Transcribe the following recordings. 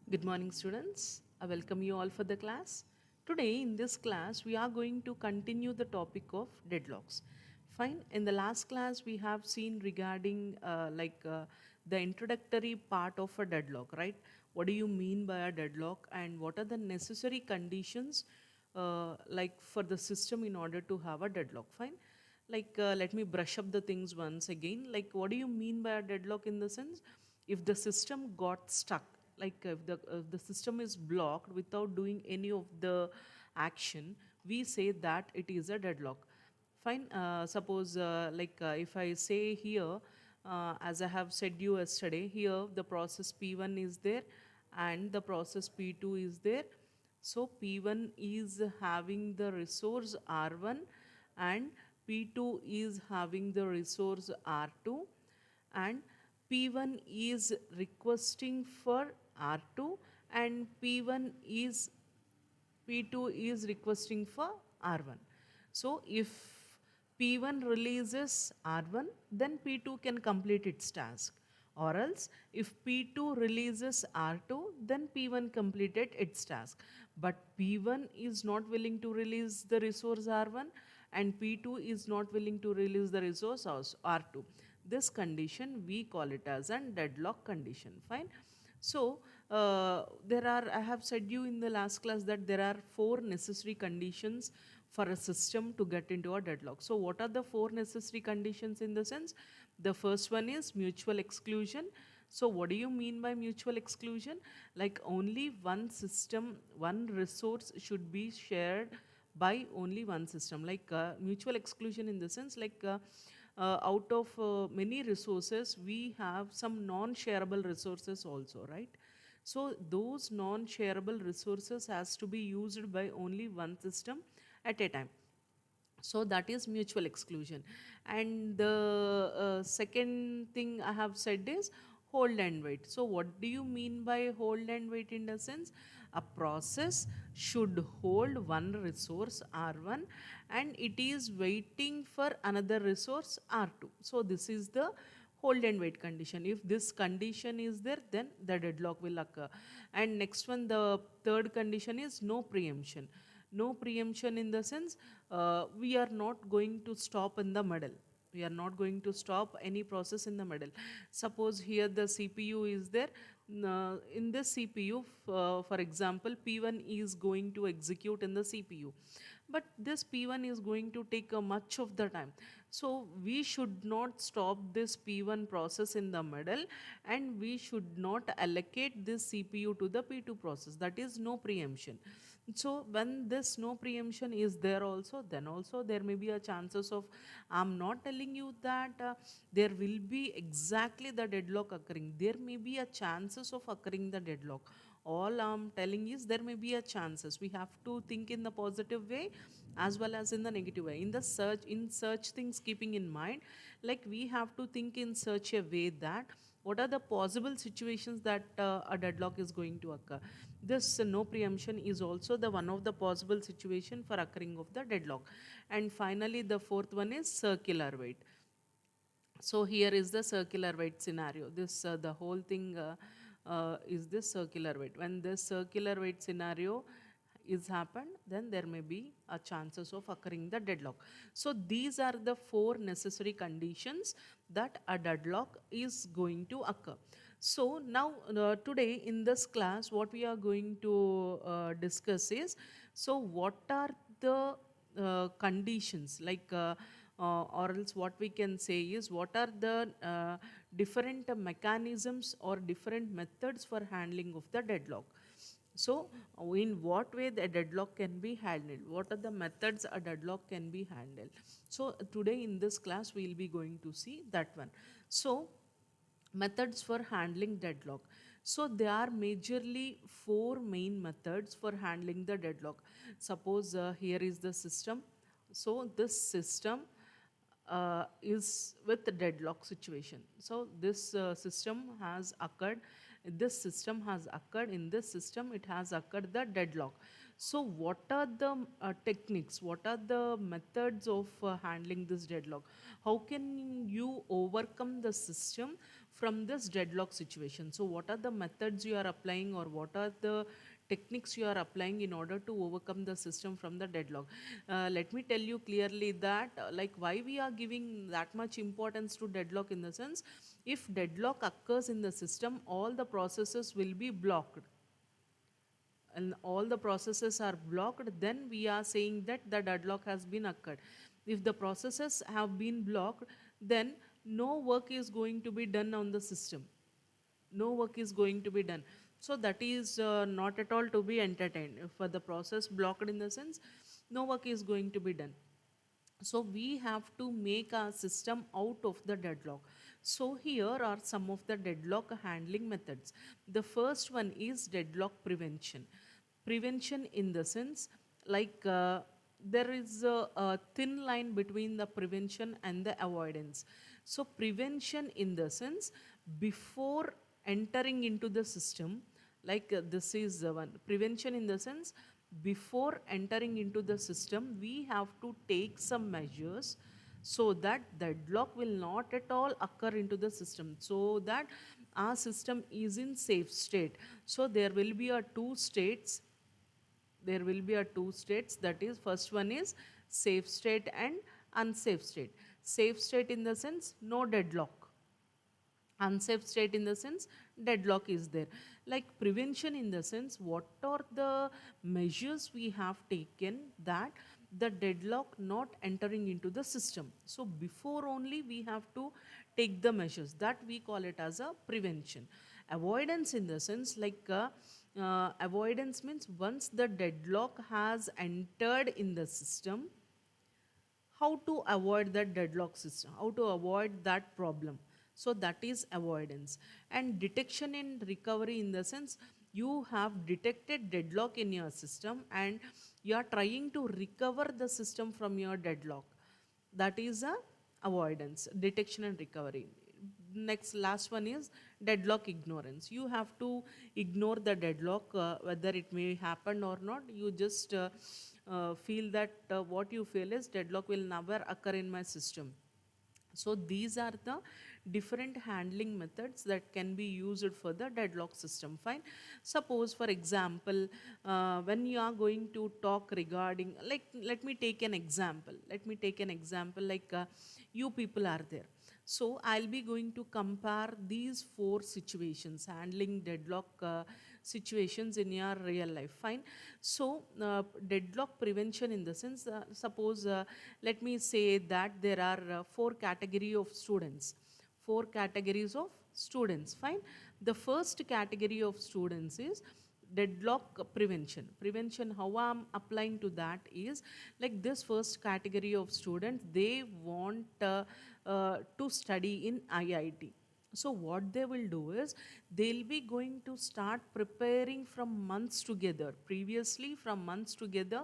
Good morning, students. I welcome you all for the class. Today, in this class, we are going to continue the topic of deadlocks. Fine. In the last class, we have seen regarding the introductory part of a deadlock, right? What do you mean by a deadlock, and what are the necessary conditions, for the system in order to have a deadlock? Fine. Let me brush up the things once again. Like, what do you mean by a deadlock in the sense? If the system got stuck, if the system is blocked without doing any of the action, we say that it is a deadlock. Fine. Suppose if I say here, as I have said you yesterday, here the process P1 is there and the process P2 is there. So P1 is having the resource R1 and P2 is having the resource R2, and P1 is requesting for R2 and P2 is requesting for R1. So if P1 releases R1, then P2 can complete its task. Or else, if P2 releases R2, then P1 completed its task. But P1 is not willing to release the resource R1 and P2 is not willing to release the resource R2. This condition we call it as a deadlock condition. Fine. So I have said you in the last class that there are four necessary conditions for a system to get into a deadlock. So what are the four necessary conditions in the sense? The first one is mutual exclusion. So what do you mean by mutual exclusion? Like only one system, one resource should be shared by only one system. Mutual exclusion in the sense out of many resources, we have some non-shareable resources also, right? So those non-shareable resources has to be used by only one system at a time. So that is mutual exclusion. And the second thing I have said is hold and wait. So what do you mean by hold and wait? In a sense, a process should hold one resource R1 and it is waiting for another resource R2. So this is the hold and wait condition. If this condition is there, then the deadlock will occur. And next one, the third condition is no preemption. No preemption in the sense, we are not going to stop in the middle. We are not going to stop any process in the middle. Suppose here the CPU is there. In this CPU, for example, P1 is going to execute in the CPU. But this P1 is going to take much of the time. So we should not stop this P1 process in the middle, and we should not allocate this CPU to the P2 process. That is no preemption. So when this no preemption is there also, then also there may be a chances of, I'm not telling you that there will be exactly the deadlock occurring. There may be a chances of occurring the deadlock. All I'm telling is there may be a chances. We have to think in the positive way as well as in the negative way. In such things keeping in mind, like we have to think in such a way that what are the possible situations that a deadlock is going to occur. This no preemption is also the one of the possible situation for occurring of the deadlock. And finally, the fourth one is circular wait. So here is the circular wait scenario. This the whole thing is this circular wait. When this circular wait scenario is happened, then there may be a chances of occurring the deadlock. So these are the four necessary conditions that a deadlock is going to occur. So now today in this class, what we are going to discuss is, so what are the conditions, or else what we can say is, what are the different mechanisms or different methods for handling of the deadlock. So in what way the deadlock can be handled, what are the methods a deadlock can be handled. So today in this class we will be going to see that one. So methods for handling deadlock. So there are majorly four main methods for handling the deadlock. Suppose here is the system. So this system is with the deadlock situation. So this system has occurred. This system has occurred. In this system, it has occurred the deadlock. So what are the techniques? What are the methods of handling this deadlock? How can you overcome the system from this deadlock situation. So what are the methods you are applying, or what are the techniques you are applying in order to overcome the system from the deadlock? Let me tell you clearly that like why we are giving that much importance to deadlock, in the sense, if deadlock occurs in the system, all the processes will be blocked, and all the processes are blocked, then we are saying that the deadlock has been occurred. If the processes have been blocked, then no work is going to be done on the system, no work is going to be done. So that is not at all to be entertained. For the process blocked, in the sense, no work is going to be done. So we have to make our system out of the deadlock. So here are some of the deadlock handling methods. The first one is deadlock prevention. Prevention in the sense, like there is a thin line between the prevention and the avoidance. So prevention in the sense, before entering into the system, like this is the one. Prevention in the sense, before entering into the system, we have to take some measures so that deadlock will not at all occur into the system, so that our system is in safe state. So there will be a two states, there will be a two states, that is, first one is safe state and unsafe state. Safe state in the sense, no deadlock. Unsafe state in the sense, deadlock is there. Like prevention in the sense, what are the measures we have taken that the deadlock not entering into the system. So before only we have to take the measures, that we call it as a prevention. Avoidance in the sense, like avoidance means once the deadlock has entered in the system, how to avoid that deadlock system, how to avoid that problem. So that is avoidance. And detection and recovery in the sense, you have detected deadlock in your system and you are trying to recover the system from your deadlock. That is a avoidance, detection and recovery. Next, last one is deadlock ignorance. You have to ignore the deadlock, whether it may happen or not. You just feel that what you feel is deadlock will never occur in my system. So these are the different handling methods that can be used for the deadlock system. Fine. Suppose, for example, when you are going to talk regarding, like, let me take an example. Let me take an example, like you people are there. So I'll be going to compare these four situations, handling deadlock situations in your real life. Fine. So deadlock prevention in the sense, suppose, let me say that there are four category of students. Four categories of students. Fine. The first category of students is deadlock prevention. Prevention, how I'm applying to that is, like this first category of students, they want to study in IIT. So what they will do is, they'll be going to start preparing from months together. Previously, from months together,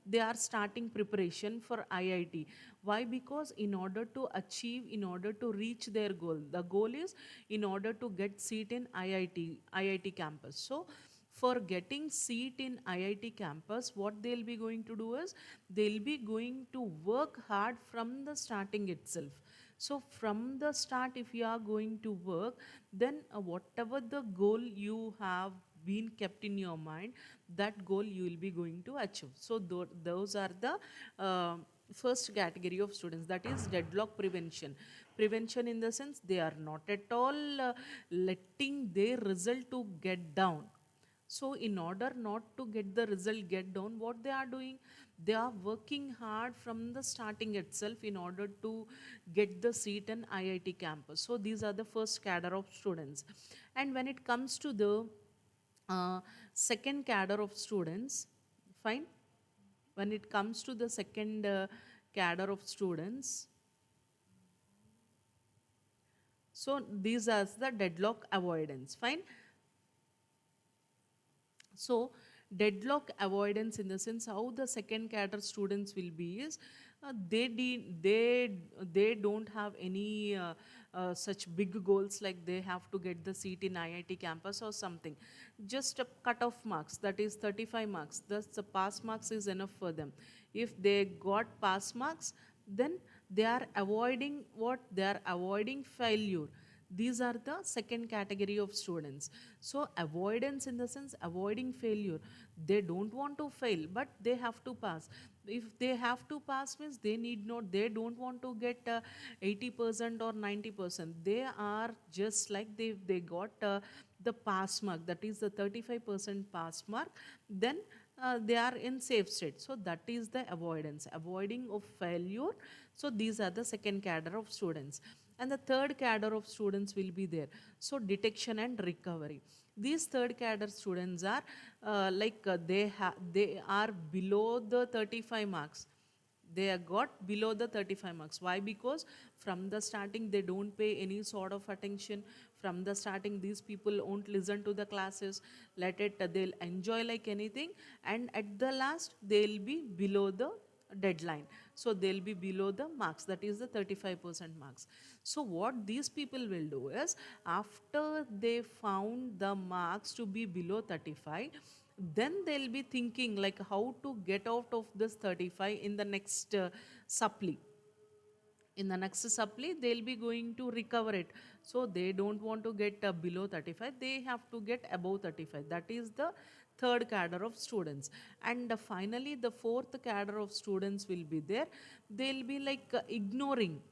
they are starting preparation for IIT. Why? Because in order to achieve, in order to reach their goal, the goal is in order to get seat in IIT campus. So for getting seat in IIT campus, what they'll be going to do is, they'll be going to work hard from the starting itself. So from the start, if you are going to work, then whatever the goal you have been kept in your mind, that goal you will be going to achieve. So those are the first category of students, that is deadlock prevention. Prevention in the sense, they are not at all letting their result to get down. So in order not to get the result get down, what they are doing, they are working hard from the starting itself in order to get the seat in IIT campus. So these are the first cadre of students. And when it comes to the second cadre of students, fine. When it comes to the second cadre of students, so these are the deadlock avoidance. Fine. So deadlock avoidance in the sense, how the second cadre students will be is, they don't have any such big goals, like they have to get the seat in IIT campus or something. Just a cut-off marks, that is 35 marks. Thus the pass marks is enough for them. If they got pass marks, then they are avoiding what? They are avoiding failure. These are the second category of students. So avoidance in the sense avoiding failure. They don't want to fail, but they have to pass. If they have to pass means they need not, they don't want to get 80% or 90%. They are just like they got the pass mark, that is the 35% pass mark, then they are in safe state. So that is the avoidance, avoiding of failure. So these are the second cadre of students. And the third cadre of students will be there. So detection and recovery. These third cadre students are they are below the 35 marks. They are got below the 35 marks. Why? Because from the starting they don't pay any sort of attention. From the starting these people won't listen to the classes, let it, they'll enjoy like anything, and at the last they'll be below the deadline. So they'll be below the marks, that is the 35% marks. So what these people will do is, after they found the marks to be below 35, then they'll be thinking like how to get out of this 35 in the next supply. In the next supply they'll be going to recover it. So they don't want to get below 35, they have to get above 35. That is the third cadre of students. And finally the fourth cadre of students will be there. They'll be like ignoring,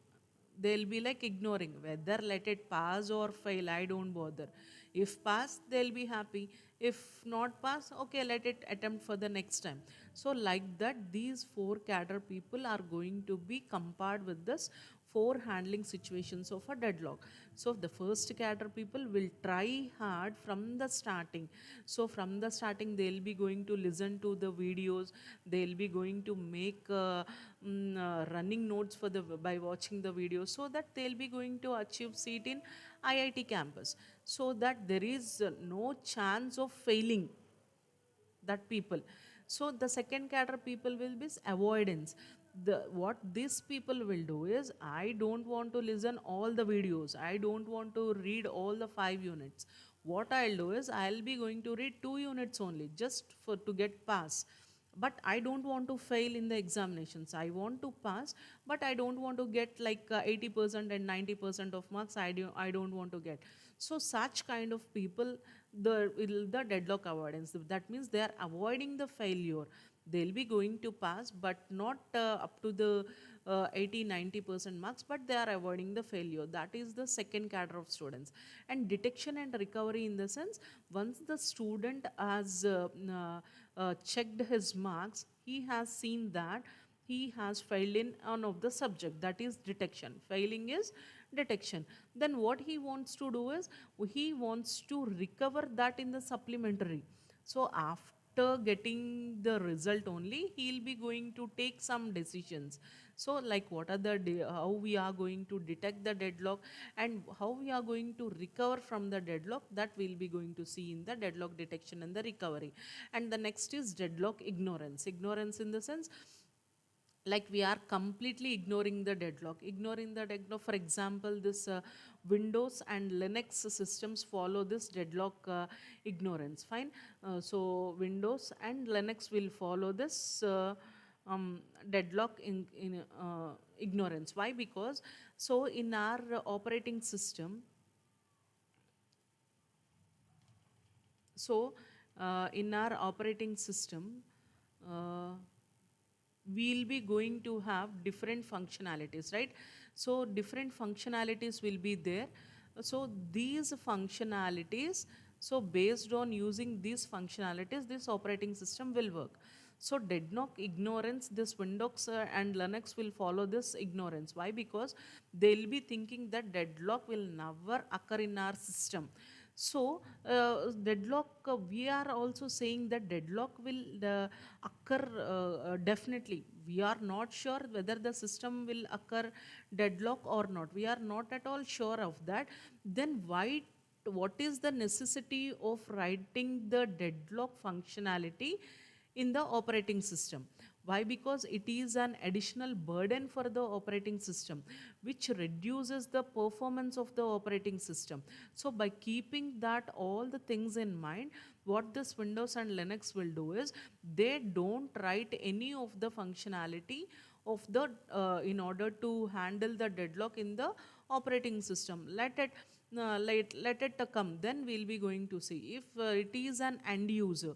they'll be like ignoring whether let it pass or fail, I don't bother. If pass they'll be happy, if not pass, okay, let it attempt for the next time. So like that these four cadre people are going to be compared with this four handling situations of a deadlock. So the first cadre people will try hard from the starting. So from the starting they'll be going to listen to the videos, they'll be going to make running notes for the by watching the videos, so that they'll be going to achieve seat in IIT campus, so that there is no chance of failing that people. So the second cadre people will be avoidance. What these people will do is, I don't want to listen all the videos, I don't want to read all the 5 units. What I'll do is, I'll be going to read 2 units only, just for to get pass. But I don't want to fail in the examinations, I want to pass, but I don't want to get like 80% and 90% of marks, I don't want to get. So such kind of people, the deadlock avoidance, that means they are avoiding the failure. They'll be going to pass, but not up to the 80-90% marks, but they are avoiding the failure. That is the second cadre of students. And detection and recovery in the sense, once the student has checked his marks, he has seen that he has failed in one of the subject, that is detection. Failing is detection. Then what he wants to do is, he wants to recover that in the supplementary. So after getting the result only, he'll be going to take some decisions. So like what are the how we are going to detect the deadlock, and how we are going to recover from the deadlock, that we'll be going to see in the deadlock detection and the recovery. And the next is deadlock ignorance. Ignorance in the sense, like we are completely ignoring the deadlock. For example, this Windows and Linux systems follow this deadlock ignorance, fine. So Windows and Linux will follow this deadlock in ignorance. Why? Because so in our operating system, so in our operating system, uh, we'll be going to have different functionalities, right? So different functionalities will be there. So these functionalities, so based on using these functionalities, this operating system will work. So deadlock ignorance, this Windows and Linux will follow this ignorance. Why? Because they'll be thinking that deadlock will never occur in our system. So deadlock, we are also saying that deadlock will occur definitely. We are not sure whether the system will occur deadlock or not. We are not at all sure of that. Then why? What is the necessity of writing the deadlock functionality in the operating system? Why? Because it is an additional burden for the operating system, which reduces the performance of the operating system. So by keeping that all the things in mind, what this Windows and Linux will do is, they don't write any of the functionality of the in order to handle the deadlock in the operating system. Let it, let it come, then we'll be going to see. If it is an end user,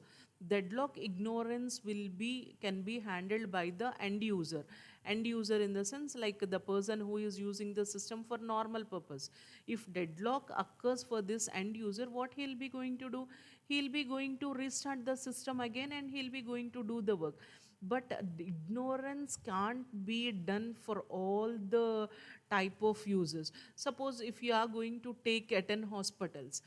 deadlock ignorance will be can be handled by the end user. End user in the sense like the person who is using the system for normal purpose. If deadlock occurs for this end user, what he'll be going to do? He'll be going to restart the system again and he'll be going to do the work. But the ignorance can't be done for all the type of users. Suppose if you are going to take at an hospitals,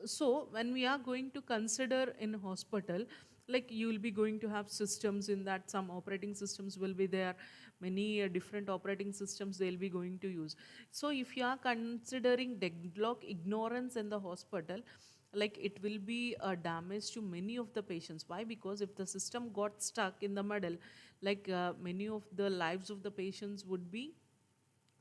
so when we are going to consider in hospital, like you will be going to have systems in that, some operating systems will be there, many different operating systems they'll be going to use. So if you are considering deadlock ignorance in the hospital, like it will be a damage to many of the patients. Why? Because if the system got stuck in the middle, like many of the lives of the patients would be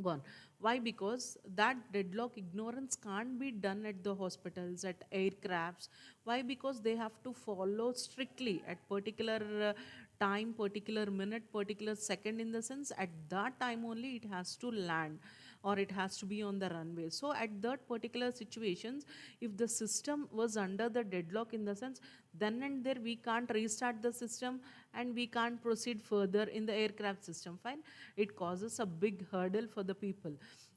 gone. Why? Because that deadlock ignorance can't be done at the hospitals, at aircrafts. Why? Because they have to follow strictly at particular time, particular minute, particular second, in the sense at that time only it has to land or it has to be on the runway. So at that particular situations, if the system was under the deadlock, in the sense, then and there we can't restart the system and we can't proceed further in the aircraft system. Fine, it causes a big hurdle for the people.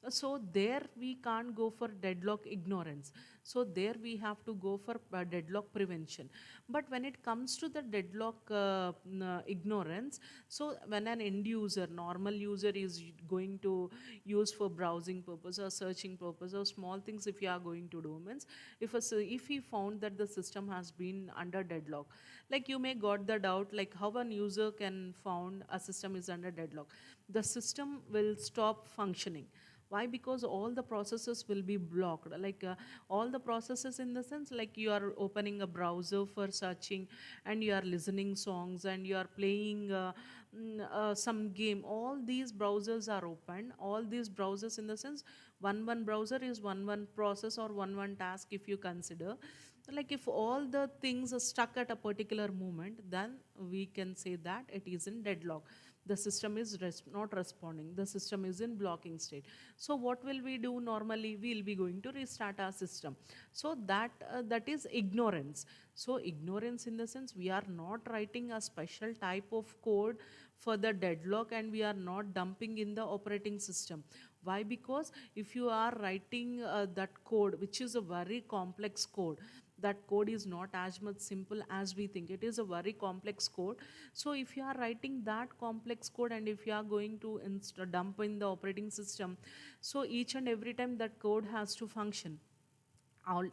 So there we can't go for deadlock ignorance. So there we have to go for deadlock prevention. But when it comes to the deadlock ignorance, so when an end user, normal user is going to use for browsing purpose or searching purpose or small things, if you are going to do means, if he found that the system has been under deadlock, like you may got the doubt like how an user can found a system is under deadlock. The system will stop functioning. Why? Because all the processes will be blocked, like all the processes in the sense like you are opening a browser for searching and you are listening songs and you are playing some game. All these browsers are open, all these browsers in the sense, one browser is one process or one task. If you consider, like if all the things are stuck at a particular moment, then we can say that it is in deadlock. The system is not responding, the system is in blocking state. So what will we do? Normally we'll be going to restart our system. So that is ignorance. So ignorance in the sense, we are not writing a special type of code for the deadlock and we are not dumping in the operating system. Why? Because if you are writing that code, which is a very complex code, that code is not as much simple as we think. It is a very complex code. So if you are writing that complex code and if you are going to dump in the operating system, so each and every time that code has to function,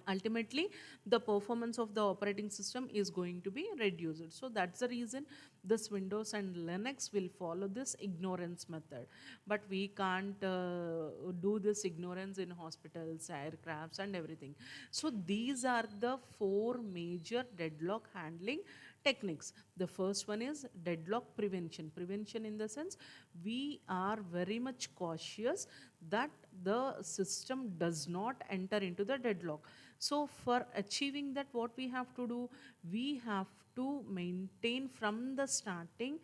ultimately the performance of the operating system is going to be reduced. So that's the reason this Windows and Linux will follow this ignorance method. But we can't do this ignorance in hospitals, aircrafts and everything. So these are the four major deadlock handling techniques. The first one is deadlock prevention. Prevention in the sense, we are very much cautious that the system does not enter into the deadlock. So for achieving that, what we have to do? We have to maintain from the starting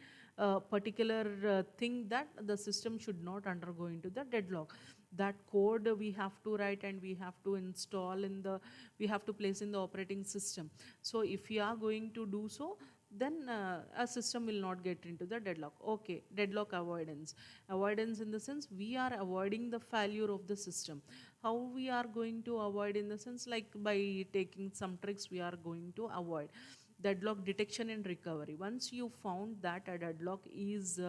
particular thing that the system should not undergo into the deadlock. That code we have to write and we have to install in the, we have to place in the operating system. So if we are going to do so, then a system will not get into the deadlock. Okay, deadlock avoidance. Avoidance in the sense, we are avoiding the failure of the system. How we are going to avoid? In the sense like by taking some tricks we are going to avoid. Deadlock detection and recovery. Once you found that a deadlock is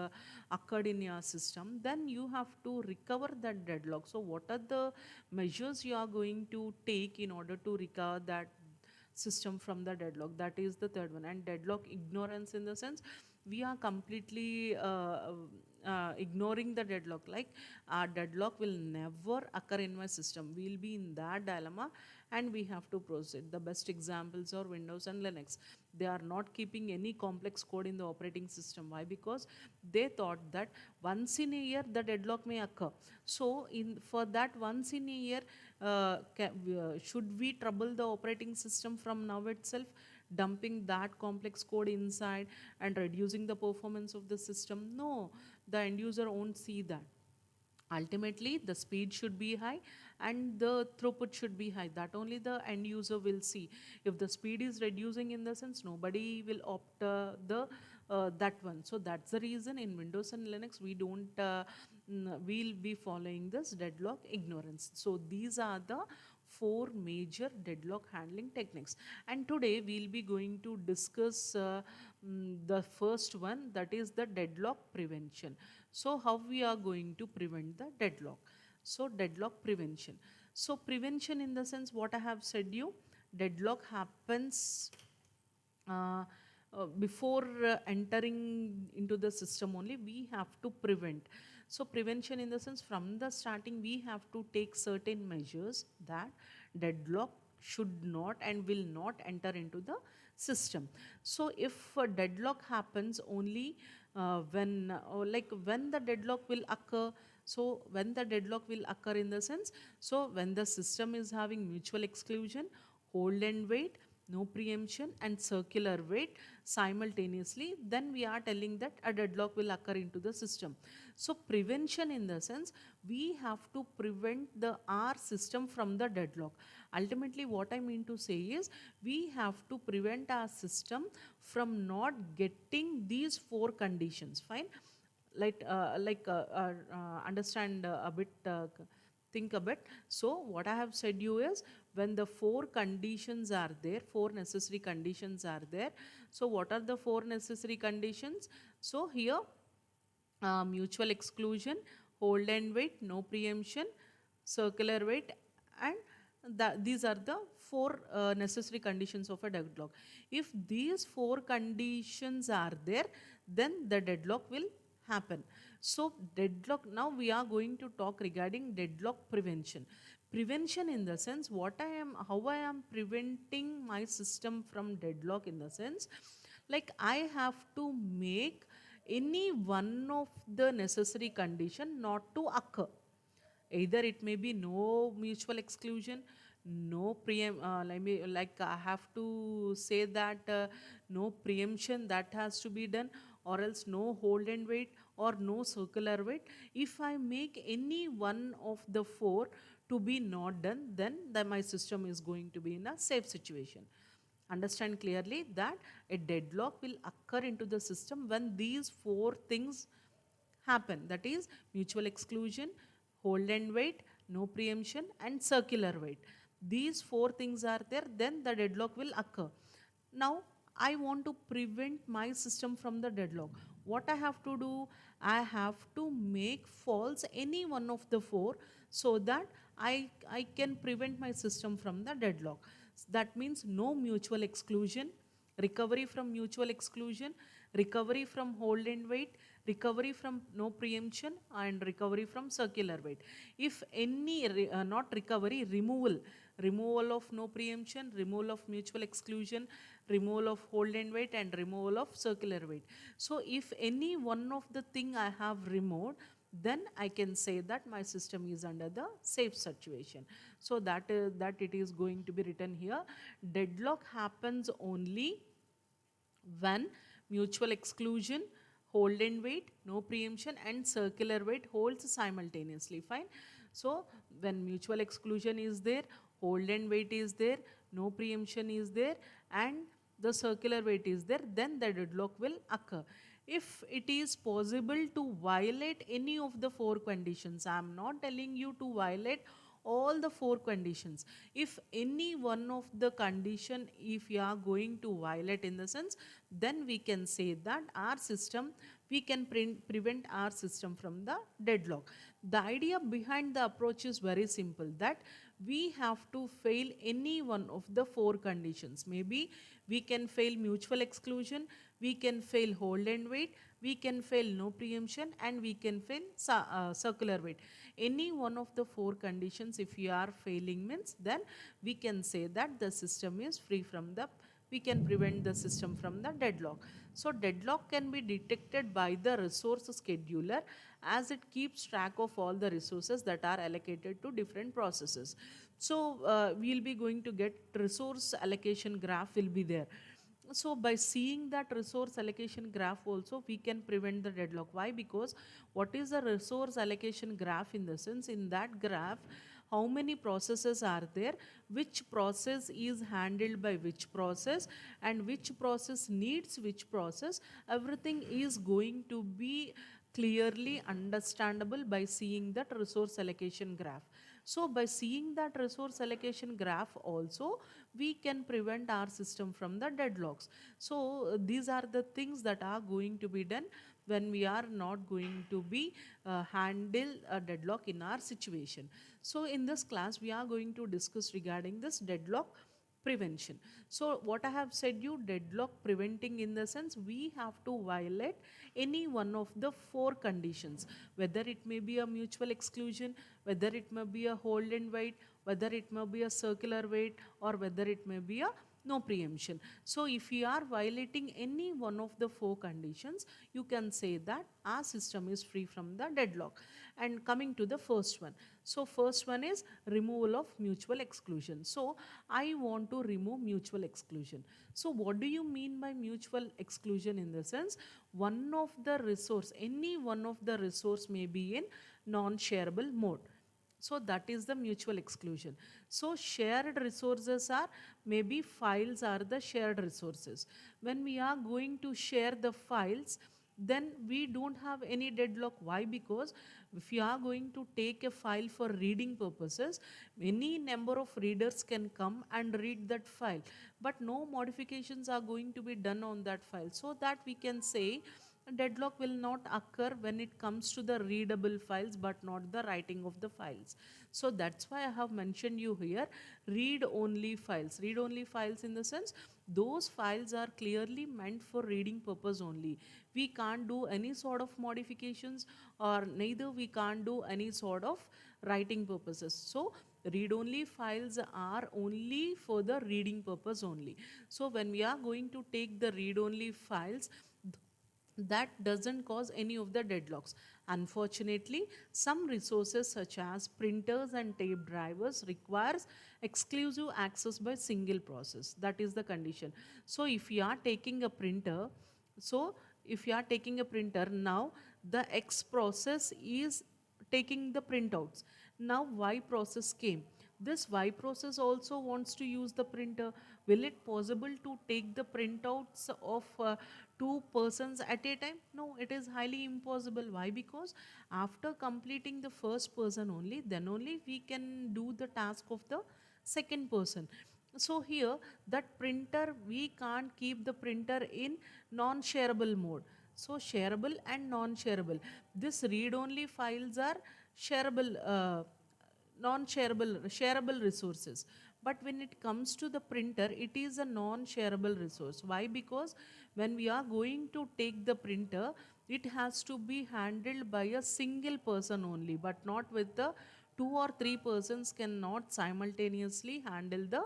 occurred in your system, then you have to recover that deadlock. So what are the measures you are going to take in order to recover that system from the deadlock? That is the third one. And deadlock ignorance in the sense, we are completely ignoring the deadlock, like our deadlock will never occur in my system. We'll be in that dilemma and we have to proceed. The best examples are Windows and Linux. They are not keeping any complex code in the operating system. Why? Because they thought that once in a year the deadlock may occur. So in for that once in a year, should we trouble the operating system from now itself, dumping that complex code inside and reducing the performance of the system? No, the end user won't see that. Ultimately, the speed should be high and the throughput should be high. That only the end user will see. If the speed is reducing, in the sense, nobody will opt the that one. So that's the reason in Windows and Linux we don't we'll be following this deadlock ignorance. So these are the four major deadlock handling techniques, and today we'll be going to discuss the first one, that is the deadlock prevention. So how we are going to prevent the deadlock? So deadlock prevention. So prevention, in the sense, what I have said you, deadlock happens before entering into the system only. We have to prevent. So prevention, in the sense, from the starting we have to take certain measures that deadlock should not and will not enter into the system. So if a deadlock happens only when the deadlock will occur, so when the deadlock will occur, in the sense, so when the system is having mutual exclusion, hold and wait, no preemption, and circular wait simultaneously, then we are telling that a deadlock will occur into the system. So prevention, in the sense, we have to prevent the our system from the deadlock. Ultimately, what I mean to say is, we have to prevent our system from not getting these four conditions. Fine. Understand a bit, think a bit. So what I have said you is, when the four conditions are there, four necessary conditions are there. So what are the four necessary conditions? So here, mutual exclusion, hold and wait, no preemption, circular wait, and these are the four necessary conditions of a deadlock. If these four conditions are there, then the deadlock will happen. So deadlock, now we are going to talk regarding deadlock prevention. Prevention, in the sense, how I am preventing my system from deadlock, in the sense, like I have to make any one of the necessary condition not to occur. Either it may be no mutual exclusion, no like I have to say that no preemption that has to be done, or else no hold and wait, or no circular wait. If I make any one of the four to be not done, then my system is going to be in a safe situation. Understand clearly that a deadlock will occur into the system when these four things happen, that is mutual exclusion, hold and wait, no preemption, and circular wait. These four things are there, then the deadlock will occur. Now I want to prevent my system from the deadlock. What I have to do? I have to make false any one of the four, so that I can prevent my system from the deadlock. That means no mutual exclusion, recovery from mutual exclusion, recovery from hold and wait, recovery from no preemption, and recovery from circular wait. If any, not recovery, removal of no preemption, removal of mutual exclusion, removal of hold and wait, and removal of circular wait. So if any one of the thing I have removed, then I can say that my system is under the safe situation. So that it is going to be written here. Deadlock happens only when mutual exclusion, hold and wait, no preemption, and circular wait holds simultaneously. Fine. So when mutual exclusion is there, hold and wait is there, no preemption is there, and the circular wait is there, then the deadlock will occur. If it is possible to violate any of the four conditions, I am not telling you to violate all the four conditions. If any one of the condition, if you are going to violate, in the sense, then we can say that our system, we can prevent our system from the deadlock. The idea behind the approach is very simple, that we have to fail any one of the four conditions. Maybe we can fail mutual exclusion, we can fail hold and wait, we can fail no preemption, and we can fail circular wait. Any one of the four conditions, if you are failing, means then we can say that the system is free from the, we can prevent the system from the deadlock. So deadlock can be detected by the resource scheduler, as it keeps track of all the resources that are allocated to different processes. So we'll be going to get resource allocation graph will be there. So by seeing that resource allocation graph also, we can prevent the deadlock. Why? Because what is the resource allocation graph? In the sense, in that graph, how many processes are there, which process is handled by which process, and which process needs which process, everything is going to be clearly understandable by seeing that resource allocation graph. So by seeing that resource allocation graph also, we can prevent our system from the deadlocks. So these are the things that are going to be done when we are not going to be handle a deadlock in our situation. So in this class, we are going to discuss regarding this deadlock prevention. So what I have said you, deadlock preventing, in the sense we have to violate any one of the four conditions, whether it may be a mutual exclusion, whether it may be a hold and wait, whether it may be a circular wait, or whether it may be a no preemption. So if you are violating any one of the four conditions, you can say that our system is free from the deadlock. And coming to the first one, so first one is removal of mutual exclusion. So I want to remove mutual exclusion. So what do you mean by mutual exclusion? In the sense, one of the resource, any one of the resource may be in non-shareable mode. So that is the mutual exclusion. So shared resources are, maybe files are the shared resources. When we are going to share the files, then we don't have any deadlock. Why? Because if you are going to take a file for reading purposes, any number of readers can come and read that file, but no modifications are going to be done on that file. So that we can say deadlock will not occur when it comes to the readable files but not the writing of the files. So that's why I have mentioned you here read only files. Read only files in the sense, those files are clearly meant for reading purpose only. We can't do any sort of modifications, or neither we can't do any sort of writing purposes. So read only files are only for the reading purpose only. So when we are going to take the read only files, that doesn't cause any of the deadlocks. Unfortunately, some resources such as printers and tape drivers requires exclusive access by single process. That is the condition. So if you are taking a printer, so if you are taking a printer, now the X process is taking the printouts. Now Y process came. This Y process also wants to use the printer. Will it possible to take the printouts of two persons at a time? No, it is highly impossible. Why? Because after completing the first person only, then only we can do the task of the second person. So here, that printer, we can't keep the printer in non-shareable mode. So shareable and non-shareable. This read-only files are shareable, non-shareable, shareable resources. But when it comes to the printer, it is a non-shareable resource. Why? Because when we are going to take the printer, it has to be handled by a single person only, but not with the two or three persons cannot simultaneously handle the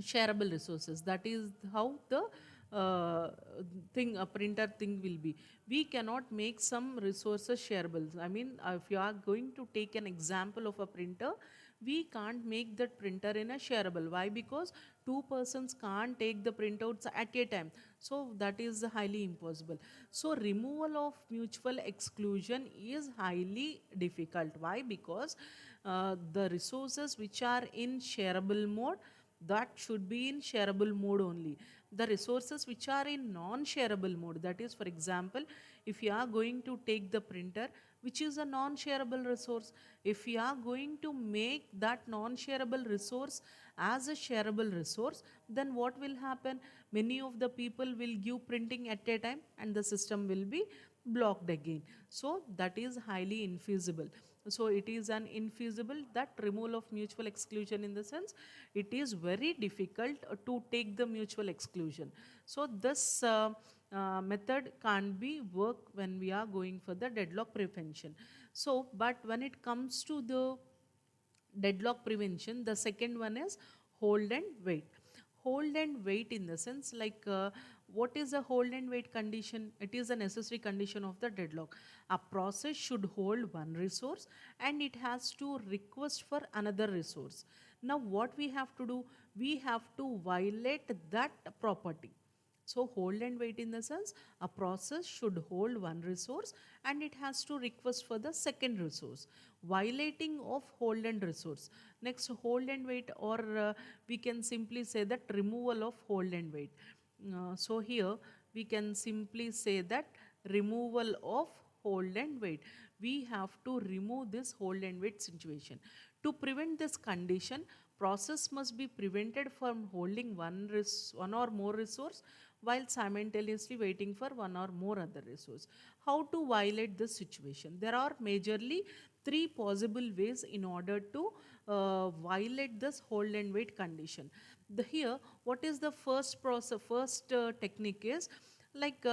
shareable resources. That is how the thing, a printer thing will be. We cannot make some resources shareable. I mean, if you are going to take an example of a printer, we can't make that printer in a shareable. Why? Because two persons can't take the printouts at a time. So that is highly impossible. So removal of mutual exclusion is highly difficult. Why? Because the resources which are in shareable mode, that should be in shareable mode only. The resources which are in non-shareable mode, that is, for example, if you are going to take the printer, which is a non-shareable resource, if you are going to make that non-shareable resource as a shareable resource, then what will happen? Many of the people will give printing at a time and the system will be blocked again. So that is highly infeasible. So it is an infeasible, that removal of mutual exclusion, in the sense it is very difficult to take the mutual exclusion. So this method can't be work when we are going for the deadlock prevention. So but when it comes to the deadlock prevention, the second one is hold and wait. Hold and wait, in the sense, like what is a hold and wait condition? It is a necessary condition of the deadlock. A process should hold one resource and it has to request for another resource. Now what we have to do, we have to violate that property. So hold and wait in the sense a process should hold one resource and it has to request for the second resource. Violating of hold and resource. Next, hold and wait, or we can simply say that removal of hold and wait. So here we can simply say that removal of hold and wait. We have to remove this hold and wait situation. To prevent this condition, process must be prevented from holding one or more resource while simultaneously waiting for one or more other resource. How to violate this situation? There are majorly three possible ways in order to violate this hold and wait condition. Here, what is the first process? First technique is like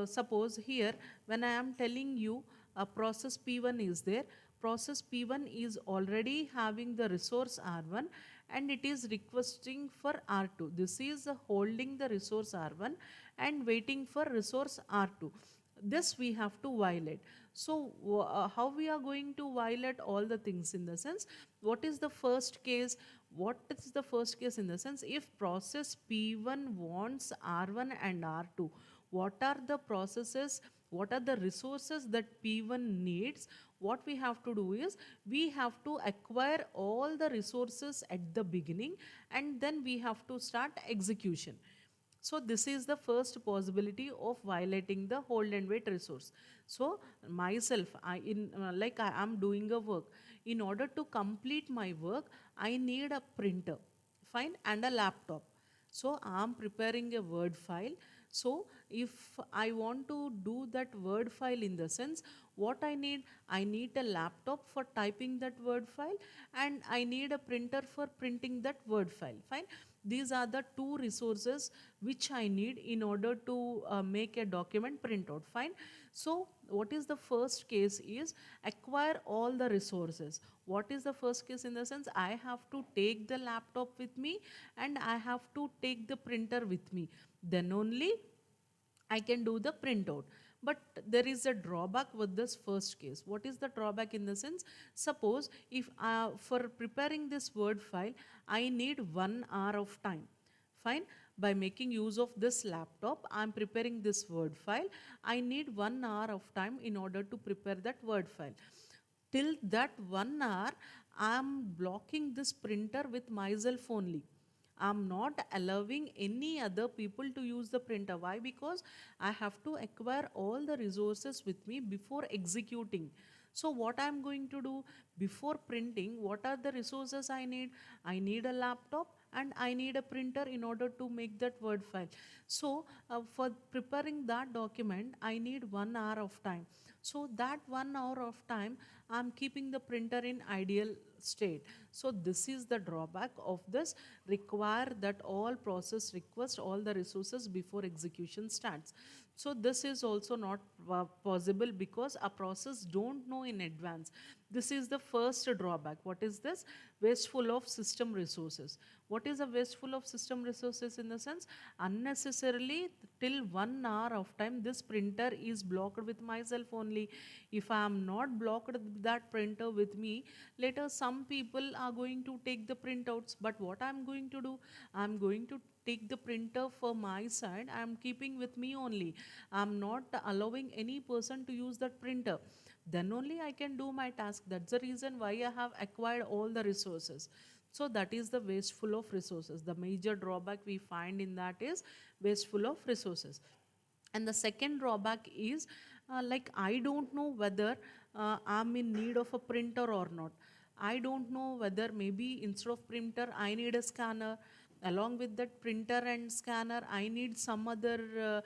suppose here when I am telling you a process P1 is there. Process P1 is already having the resource R1 and it is requesting for R2. This is holding the resource R1 and waiting for resource R2. This we have to violate. So how we are going to violate all the things in the sense, what is the first case? What is the first case in the sense, if process P1 wants R1 and R2, what are the processes, what are the resources that P1 needs? What we have to do is we have to acquire all the resources at the beginning and then we have to start execution. So this is the first possibility of violating the hold and wait resource. So myself, I am doing a work. In order to complete my work, I need a printer, fine, and a laptop. So I am preparing a Word file. So if I want to do that Word file in the sense, what I need a laptop for typing that Word file and I need a printer for printing that Word file, fine. These are the two resources which I need in order to make a document printout, fine. So what is the first case is acquire all the resources. What is the first case in the sense, I have to take the laptop with me and I have to take the printer with me. Then only I can do the printout. But there is a drawback with this first case. What is the drawback in the sense? Suppose if for preparing this Word file, I need 1 hour of time. Fine. By making use of this laptop, I am preparing this Word file. I need 1 hour of time in order to prepare that Word file. Till that 1 hour, I am blocking this printer with myself only. I'm not allowing any other people to use the printer. Why? Because I have to acquire all the resources with me before executing. So what I'm going to do before printing, what are the resources I need? I need a laptop and I need a printer in order to make that Word file. So for preparing that document, I need 1 hour of time. So that 1 hour of time, I'm keeping the printer in ideal state. So this is the drawback of this, require that all process request all the resources before execution starts. So this is also not possible because a process don't know in advance. This is the first drawback. What is this? Wasteful of system resources. What is a wasteful of system resources in the sense? Unnecessarily till 1 hour of time this printer is blocked with myself only. If I am not blocked that printer with me, later some people are going to take the printouts. But what I am going to do? I am going to take the printer for my side. I am keeping with me only. I am not allowing any person to use that printer. Then only I can do my task. That's the reason why I have acquired all the resources. So that is the wasteful of resources. The major drawback we find in that is wasteful of resources. And the second drawback is like I don't know whether I'm in need of a printer or not. I don't know whether maybe instead of printer I need a scanner. Along with that printer and scanner I need some other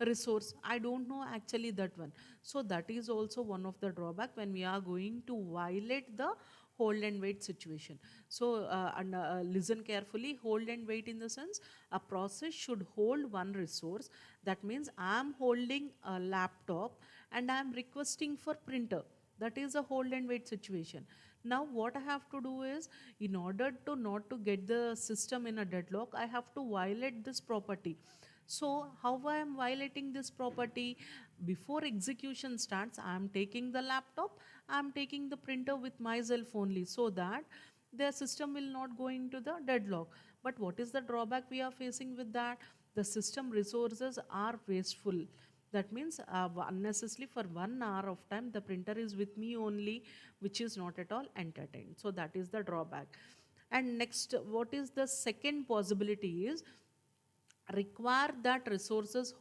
resource. I don't know actually that one. So that is also one of the drawback when we are going to violate the hold and wait situation. So listen carefully, hold and wait in the sense a process should hold one resource. That means I am holding a laptop and I am requesting for printer. That is a hold and wait situation. Now what I have to do is, in order to not to get the system in a deadlock, I have to violate this property. So how I am violating this property? Before execution starts, I am taking the laptop, I am taking the printer with myself only, so that their system will not go into the deadlock. But what is the drawback we are facing with that? The system resources are wasteful. That means unnecessarily for 1 hour of time the printer is with me only, which is not at all entertained. So that is the drawback. And next, what is the second possibility is require that resources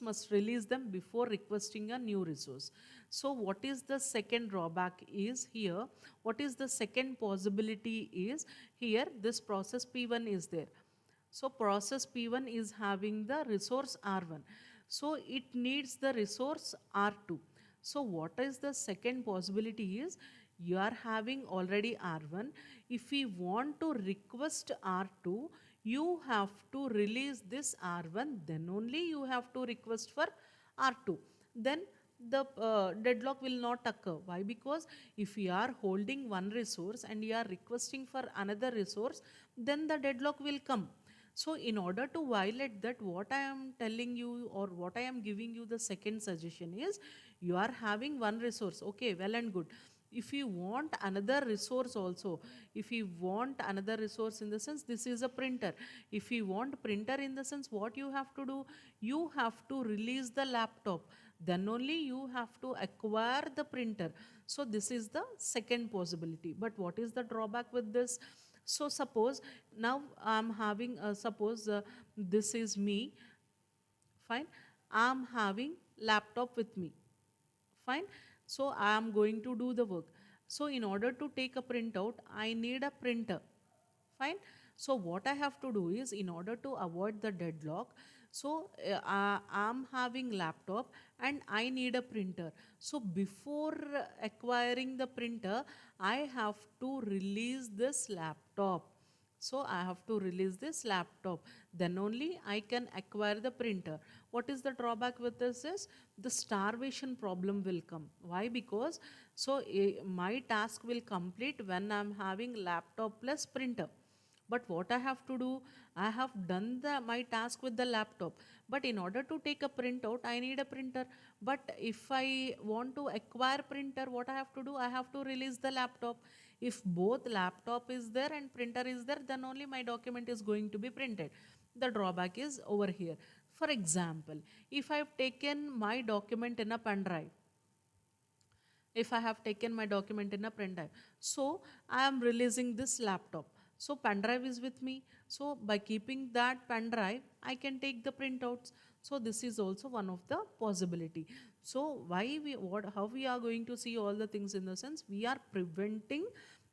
must release them before requesting a new resource. So what is the second drawback is here? What is the second possibility is here? This process P1 is there. So process P1 is having the resource R1. So it needs the resource R2. So what is the second possibility is you are having already R1. If we want to request R2, you have to release this R1, then only you have to request for R2. Then the deadlock will not occur. Why? Because if you are holding one resource and you are requesting for another resource, then the deadlock will come. So in order to violate that, what I am telling you or what I am giving you the second suggestion is you are having one resource, okay, well and good. If you want another resource also, if you want another resource in the sense this is a printer, if you want printer in the sense what you have to do, you have to release the laptop, then only you have to acquire the printer. So this is the second possibility. But what is the drawback with this? So suppose now I'm having suppose this is me, fine, I'm having laptop with me, fine. So I am going to do the work. So in order to take a printout, I need a printer, fine. So what I have to do is in order to avoid the deadlock, so I'm having laptop and I need a printer. So before acquiring the printer, I have to release this laptop. So I have to release this laptop, then only I can acquire the printer. What is the drawback with this is the starvation problem will come. Why? Because so my task will complete when I'm having laptop plus printer. But what I have to do, I have done my task with the laptop. But in order to take a printout, I need a printer. But if I want to acquire printer, what I have to do, I have to release the laptop. If both laptop is there and printer is there, then only my document is going to be printed. The drawback is over here. For example, if I've taken my document in a pen drive, if I have taken my document in a pen drive, so I am releasing this laptop. So pen drive is with me. So by keeping that pen drive, I can take the printouts. So this is also one of the possibility. So how we are going to see all the things in the sense we are preventing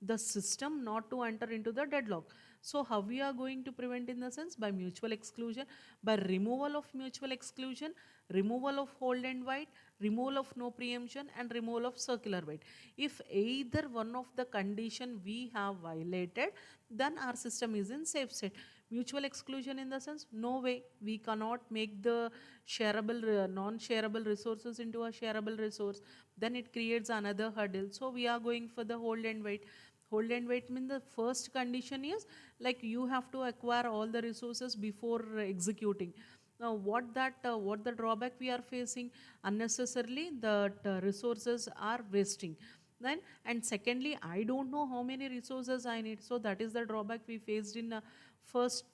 the system not to enter into the deadlock. So how we are going to prevent in the sense by mutual exclusion, by removal of mutual exclusion, removal of hold and wait, removal of no preemption and removal of circular wait. If either one of the condition we have violated, then our system is in safe state. Mutual exclusion in the sense no way we cannot make the shareable non-shareable resources into a shareable resource, then it creates another hurdle. So we are going for the hold and wait. Hold and wait means the first condition is like you have to acquire all the resources before executing. Now what the drawback we are facing, unnecessarily the resources are wasting. Then and secondly, I don't know how many resources I need. So that is the drawback we faced in first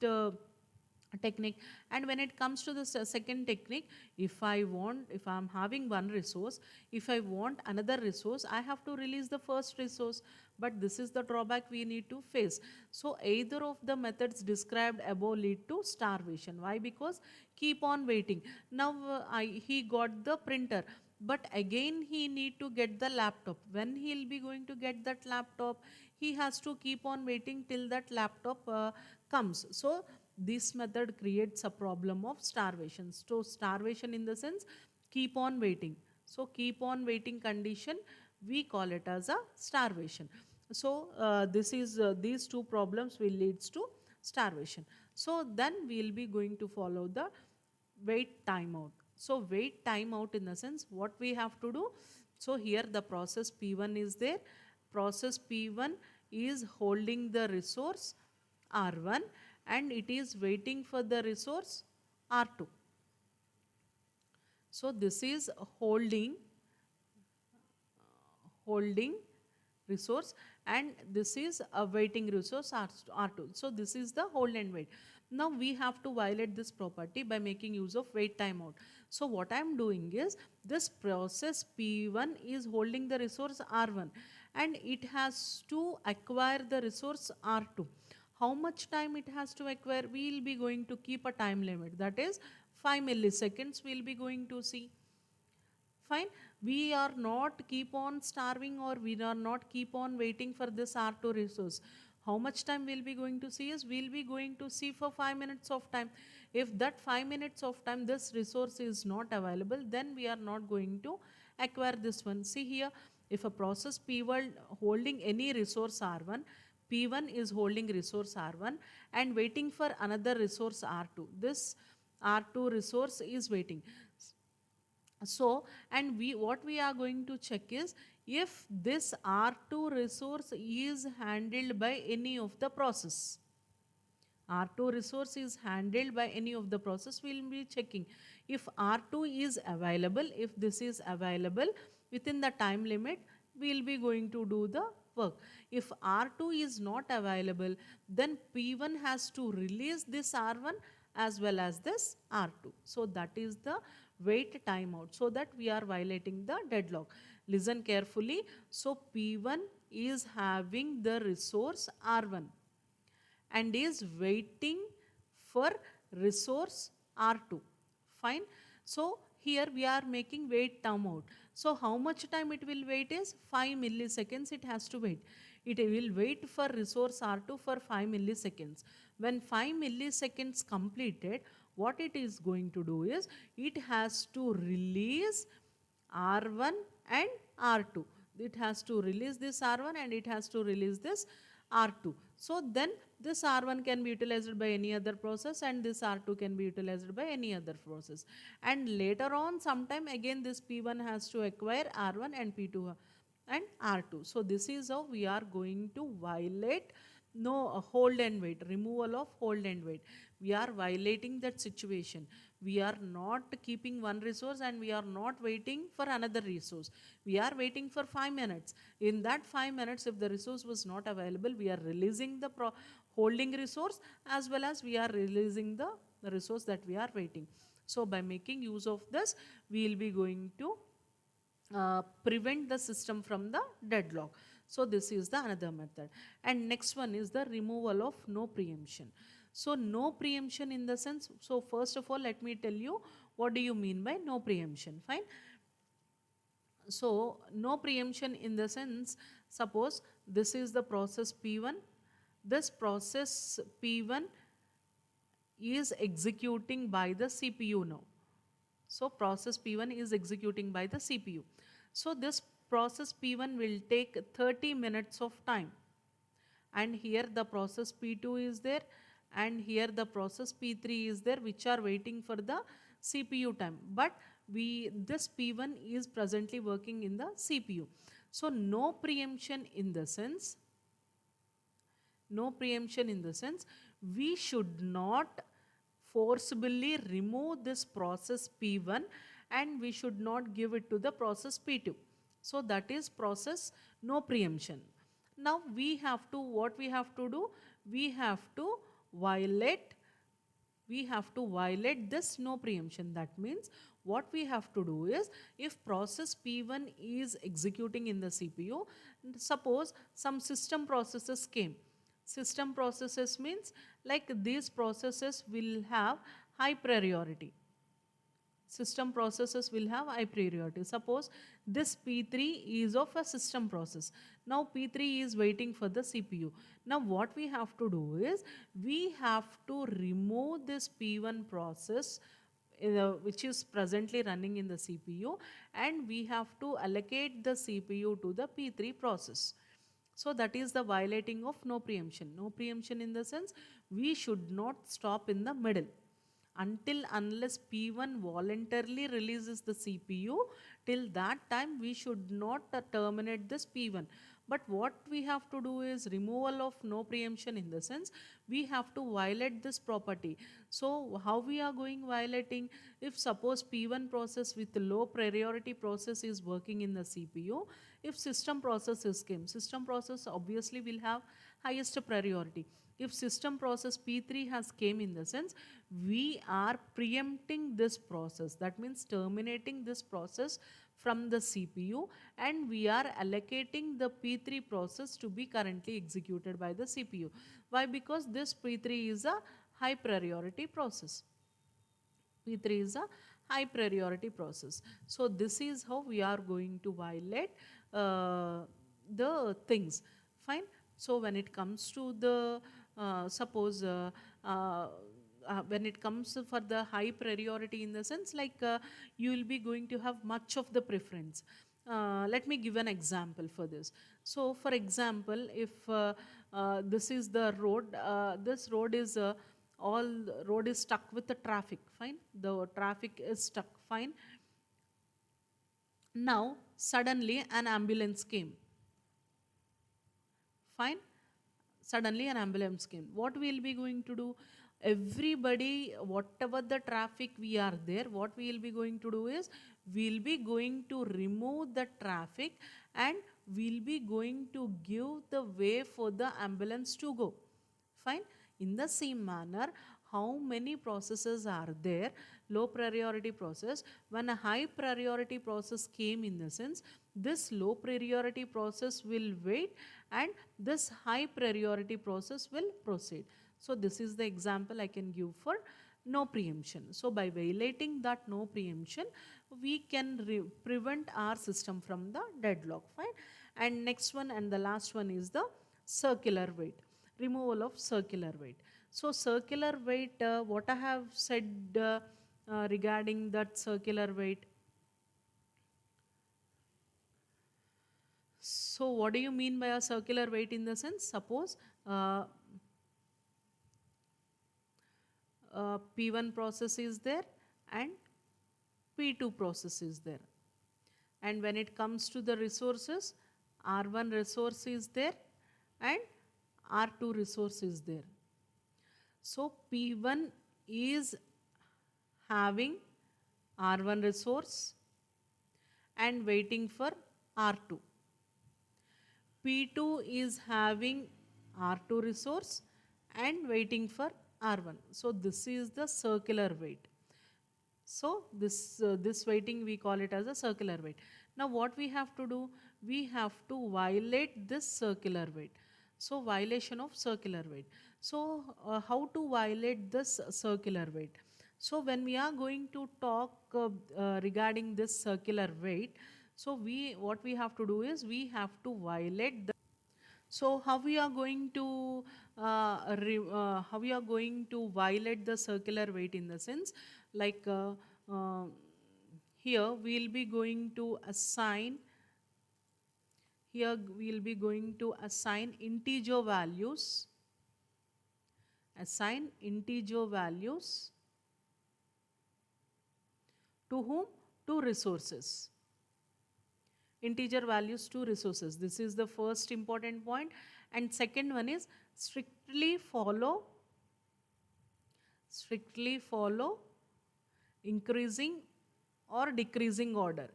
technique. And when it comes to the second technique, if I'm having one resource, if I want another resource, I have to release the first resource. But this is the drawback we need to face. So either of the methods described above lead to starvation. Why? Because keep on waiting. Now he got the printer, but again he need to get the laptop. When he'll be going to get that laptop, he has to keep on waiting till that laptop comes. So this method creates a problem of starvation. So starvation in the sense keep on waiting. So keep on waiting condition, we call it as a starvation. So these two problems will leads to starvation. So then we'll be going to follow the wait timeout. So wait timeout in the sense what we have to do. So here the process P1 is there. Process P1 is holding the resource R1 and it is waiting for the resource R2. So this is holding resource and this is a waiting resource R2. So this is the hold and wait. Now we have to violate this property by making use of wait timeout. So what I am doing is, this process P1 is holding the resource R1 and it has to acquire the resource R2. How much time it has to acquire? We will be going to keep a time limit, that is 5 milliseconds we will be going to see. Fine, we are not keep on starving, or we are not keep on waiting for this R2 resource. How much time we'll be going to see is, we'll be going to see for 5 minutes of time. If that 5 minutes of time this resource is not available, then we are not going to acquire this one. See here, if a process P1 holding any resource R1, P1 is holding resource R1 and waiting for another resource R2. This R2 resource is waiting. So, and what we are going to check is, if this R2 resource is handled by any of the process. R2 resource is handled by any of the process, we will be checking. If R2 is available, if this is available within the time limit, we will be going to do the work. If R2 is not available, then P1 has to release this R1 as well as this R2. So that is the wait timeout, so that we are violating the deadlock. Listen carefully. So P1 is having the resource R1 and is waiting for resource R2. Fine. So here we are making wait timeout. So how much time it will wait is 5 milliseconds it has to wait. It will wait for resource R2 for 5 milliseconds. When 5 milliseconds completed, what it is going to do is, it has to release R1 and R2. It has to release this R1 and it has to release this R2. So then this R1 can be utilized by any other process and this R2 can be utilized by any other process. And later on sometime again this P1 has to acquire R1 and P2 and R2. So this is how we are going to violate hold and wait, removal of hold and wait. We are violating that situation. We are not keeping one resource and we are not waiting for another resource. We are waiting for 5 minutes. In that 5 minutes, if the resource was not available, we are releasing the holding resource as well as we are releasing the resource that we are waiting. So by making use of this, we will be going to prevent the system from the deadlock. So this is the another method. And next one is the removal of no preemption. So no preemption in the sense, so first of all let me tell you what do you mean by no preemption. Fine. So no preemption in the sense, suppose this is the process P1. This process P1 is executing by the CPU now. So process P1 is executing by the CPU. So this process P1 will take 30 minutes of time. And here the process P2 is there and here the process P3 is there, which are waiting for the CPU time. But this P1 is presently working in the CPU. So no preemption in the sense, we should not forcibly remove this process P1 and we should not give it to the process P2. So that is process no preemption. Now we have to, what we have to do? We have to violate this no preemption. That means what we have to do is, if process P1 is executing in the CPU, suppose some system processes came. System processes means like these processes will have high priority. System processes will have high priority. Suppose this P3 is of a system process. Now P3 is waiting for the CPU. Now what we have to do is, we have to remove this P1 process which is presently running in the CPU, and we have to allocate the CPU to the P3 process. So that is the violating of no preemption. No preemption in the sense, we should not stop in the middle. Unless P1 voluntarily releases the CPU, till that time we should not terminate this P1. But what we have to do is removal of no preemption, in the sense we have to violate this property. So how we are going violating? If suppose P1 process with low priority process is working in the CPU, if system processes came, system process obviously will have highest priority. If system process P3 has came, in the sense we are preempting this process, that means terminating this process from the CPU, and we are allocating the P3 process to be currently executed by the CPU. Why? Because this P3 is a high priority process. P3 is a high priority process. So this is how we are going to violate the things. Fine. So when it comes to the suppose when it comes for the high priority, in the sense like you will be going to have much of the preference. Let me give an example for this. So for example, if this is the road, this road is all road is stuck with the traffic. Fine, the traffic is stuck. Fine. Now suddenly an ambulance came. Fine, suddenly an ambulance came. What we will be going to do? Everybody, whatever the traffic we are there, what we will be going to do is we'll be going to remove the traffic, and we'll be going to give the way for the ambulance to go. Fine. In the same manner, how many processes are there? Low priority process. When a high priority process came, in the sense this low priority process will wait, and this high priority process will proceed. So this is the example I can give for no preemption. So by violating that no preemption, we can prevent our system from the deadlock. Fine. And next one and the last one is the circular wait, removal of circular wait. So circular wait, what I have said regarding that circular wait. So what do you mean by a circular wait? In the sense, suppose P1 process is there and P2 process is there. And when it comes to the resources, R1 resource is there and R2 resource is there. So P1 is having R1 resource and waiting for R2. P2 is having R2 resource and waiting for R1. So this is the circular wait. So this waiting we call it as a circular wait. Now what we have to do? We have to violate this circular wait. So violation of circular wait. So how to violate this circular wait? So when we are going to talk regarding this circular wait, so what we have to do is we have to violate the. So how we are going to violate the circular wait? In the sense like here we'll be going to assign integer values, to whom? To resources. Integer values to resources. This is the first important point. And second one is strictly follow increasing or decreasing order.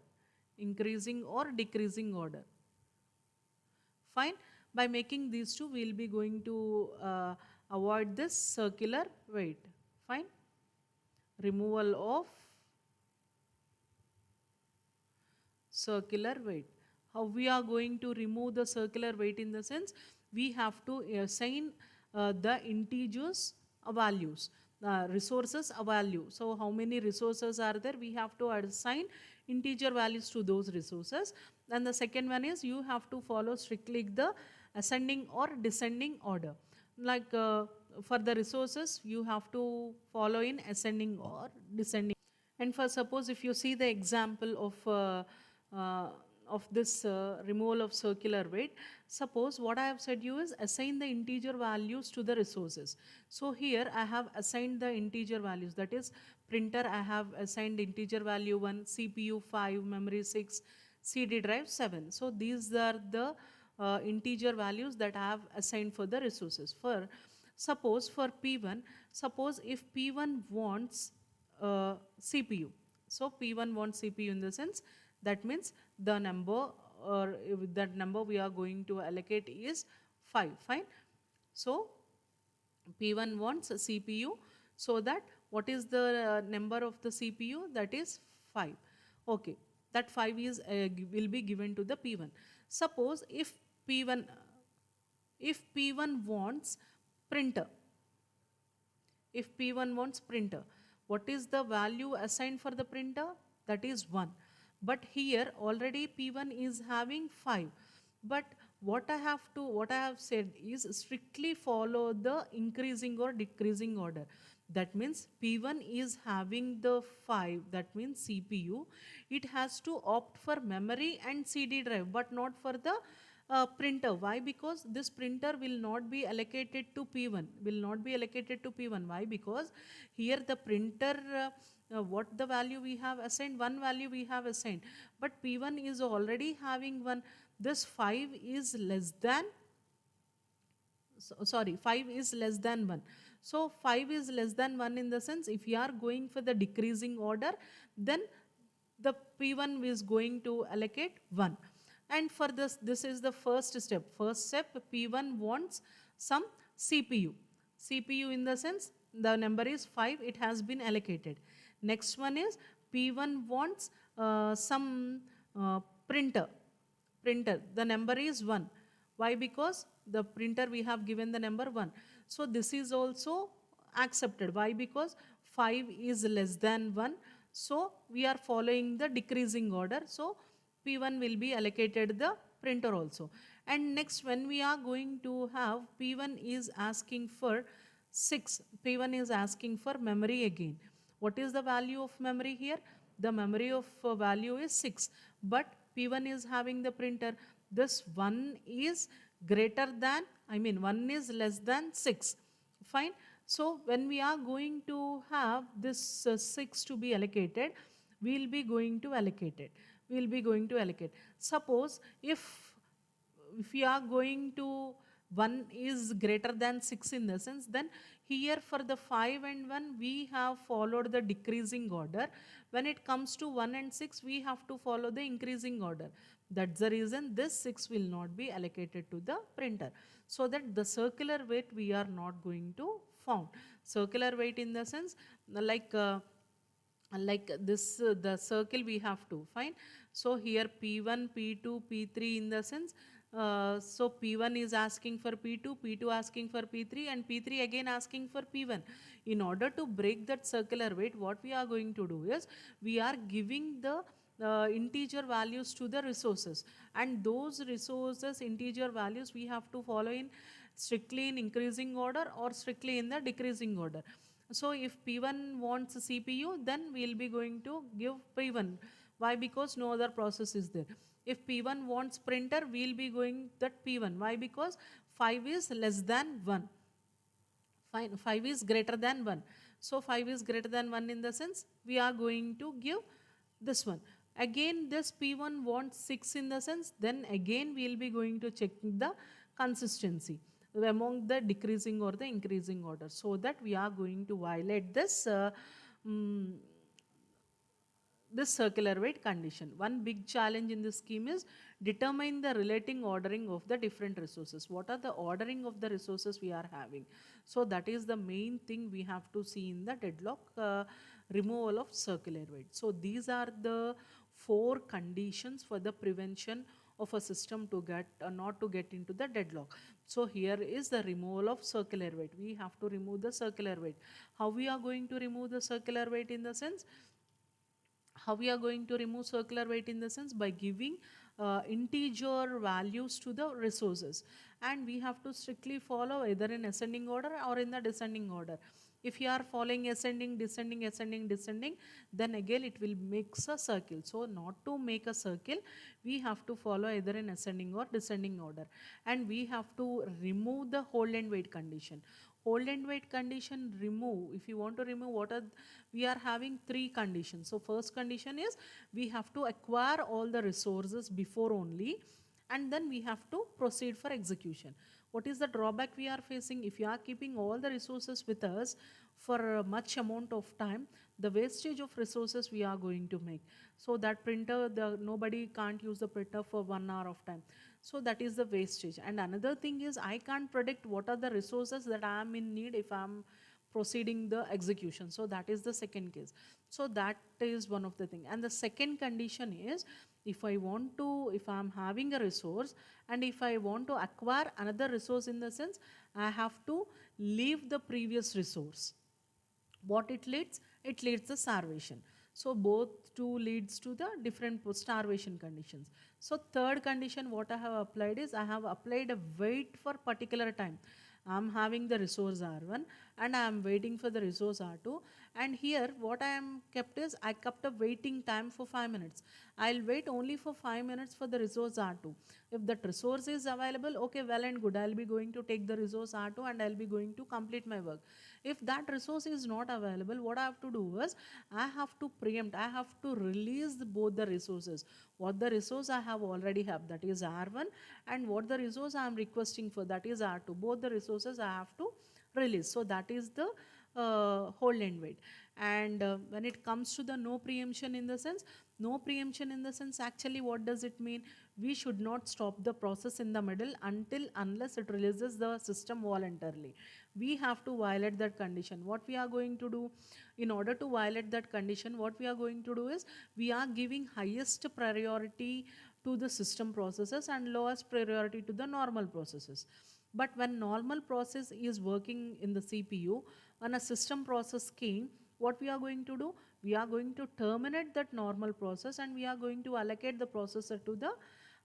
Fine. By making these two, we will be going to avoid this circular wait. Fine. Removal of circular wait. How we are going to remove the circular wait? In the sense we have to assign the integers values, resources a value. So how many resources are there? We have to assign integer values to those resources. And the second one is you have to follow strictly the ascending or descending order. Like for the resources, you have to follow in ascending or descending. And for suppose if you see the example of this removal of circular wait, suppose what I have said you is assign the integer values to the resources. So here I have assigned the integer values, that is printer I have assigned integer value 1, CPU 5, memory 6, CD drive 7. So these are the integer values that I have assigned for the resources. For suppose for P1, suppose if P1 wants CPU. So P1 wants CPU in the sense that means the number or if that number we are going to allocate is 5. Fine. So P1 wants a CPU, so that what is the number of the CPU, that is 5. Okay, that 5 is will be given to the P1. Suppose if P1 wants printer, if P1 wants printer, what is the value assigned for the printer? That is 1. But here already P1 is having 5. But what I have said is strictly follow the increasing or decreasing order. That means P1 is having the 5, that means CPU. It has to opt for memory and CD drive, but not for the printer. Why? Because this printer will not be allocated to P1, will not be allocated to P1. Why? Because here the printer, what the value we have assigned, one value we have assigned, but P1 is already having one. This 5 is less than, sorry, 5 is less than 1. So 5 is less than 1 in the sense if you are going for the decreasing order, then the P1 is going to allocate 1. And for this is the first step. First step, P1 wants some CPU. CPU in the sense the number is 5, it has been allocated. Next one is P1 wants some printer. The number is 1. Why? Because the printer we have given the number 1. So this is also accepted. Why? Because 5 is less than 1. So we are following the decreasing order. So P1 will be allocated the printer also. And next, when we are going to have P1 is asking for 6. P1 is asking for memory again. What is the value of memory here? The memory of value is 6. But P1 is having the printer. This 1 is greater than, 1 is less than 6. Fine. So when we are going to have this 6 to be allocated, we will be going to allocate it. We will be going to allocate. Suppose if we are going to 1 is greater than 6 in the sense, then here for the 5 and 1 we have followed the decreasing order. When it comes to 1 and 6 we have to follow the increasing order. That's the reason this 6 will not be allocated to the printer. So that the circular weight we are not going to found. Circular weight in the sense like this the circle we have to find. So here P1, P2, P3 in the sense, so P1 is asking for P2, P2 asking for P3 and P3 again asking for P1. In order to break that circular weight, what we are going to do is we are giving the integer values to the resources, and those resources integer values we have to follow in strictly in increasing order or strictly in the decreasing order. So if P1 wants a CPU, then we will be going to give P1. Why? Because no other process is there. If P1 wants printer, we will be going that P1. Why? Because 5 is less than 1. Fine, 5 is greater than 1. So 5 is greater than 1 in the sense we are going to give this one. Again this P1 wants 6 in the sense, then again we will be going to check the consistency among the decreasing or the increasing order, so that we are going to violate this this circular weight condition. One big challenge in this scheme is determine the relating ordering of the different resources. What are the ordering of the resources we are having? So that is the main thing we have to see in the deadlock removal of circular weight. So these are the 4 conditions for the prevention of a system to get not to get into the deadlock. So here is the removal of circular weight. We have to remove the circular weight. How we are going to remove the circular weight in the sense? How we are going to remove circular weight in the sense? By giving integer values to the resources, and we have to strictly follow either in ascending order or in the descending order. If you are following ascending, descending, ascending, descending, then again it will make a circle. So not to make a circle, we have to follow either in ascending or descending order, and we have to remove the hold and wait condition. Hold and wait condition remove. If you want to remove, what are we are having 3 conditions. So first condition is we have to acquire all the resources before only, and then we have to proceed for execution. What is the drawback we are facing? If you are keeping all the resources with us for a much amount of time, the wastage of resources we are going to make. So that printer, nobody can't use the printer for 1 hour of time. So that is the wastage. And another thing is, I can't predict what are the resources that I am in need if I'm proceeding the execution. So that is the second case. So that is one of the thing. And the second condition is, if I'm having a resource and if I want to acquire another resource, in the sense I have to leave the previous resource. What it leads? It leads the starvation. So both two leads to the different starvation conditions. So third condition what I have applied is, I have applied a wait for particular time. I'm having the resource R1 and I am waiting for the resource R2, and here what I am kept is, I kept a waiting time for 5 minutes. I'll wait only for 5 minutes for the resource R2. If that resource is available, okay, well and good, I'll be going to take the resource R2 and I'll be going to complete my work. If that resource is not available, what I have to do is, I have to preempt, I have to release both the resources. What the resource I have already have, that is R1, and what the resource I am requesting for, that is R2. Both the resources I have to release. So that is the hold and wait. And when it comes to the no preemption, in the sense, no preemption in the sense, actually what does it mean? We should not stop the process in the middle unless it releases the system voluntarily. We have to violate that condition. What we are going to do in order to violate that condition, what we are going to do is, we are giving highest priority to the system processes and lowest priority to the normal processes. But when normal process is working in the CPU, when a system process came, what we are going to do? We are going to terminate that normal process and we are going to allocate the processor to the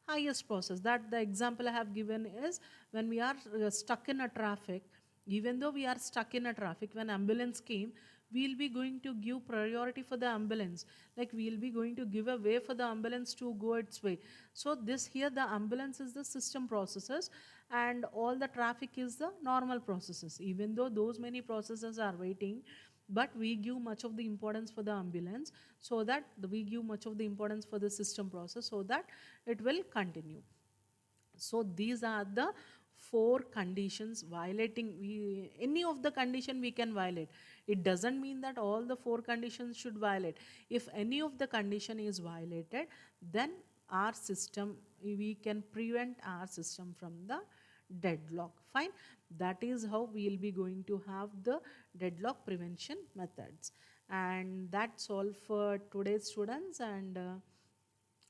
highest process. That the example I have given is, when we are stuck in a traffic, even though we are stuck in a traffic, when ambulance came, we'll be going to give priority for the ambulance. Like, we'll be going to give a way for the ambulance to go its way. So this here, the ambulance is the system processes and all the traffic is the normal processes. Even though those many processes are waiting, but we give much of the importance for the ambulance, so that we give much of the importance for the system process, so that it will continue. So these are the 4 conditions. Any of the condition we can violate. It doesn't mean that all the 4 conditions should violate. If any of the condition is violated, then our system, we can prevent our system from the deadlock. Fine. That is how we will be going to have the deadlock prevention methods. And that's all for today's students. And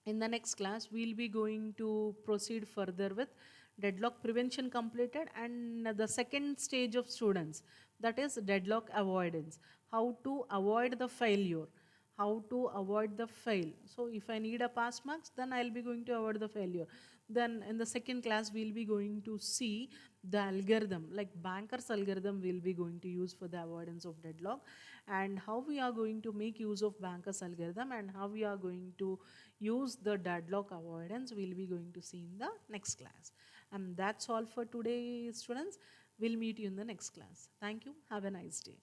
in the next class, we'll be going to proceed further with deadlock prevention completed, and the second stage of students, that is deadlock avoidance. How to avoid the failure. How to avoid the fail. So if I need a pass marks, then I'll be going to avoid the failure. Then in the second class, we'll be going to see the algorithm, like Banker's algorithm we'll be going to use for the avoidance of deadlock, and how we are going to make use of Banker's algorithm and how we are going to use the deadlock avoidance, we'll be going to see in the next class. And that's all for today, students. We'll meet you in the next class. Thank you. Have a nice day.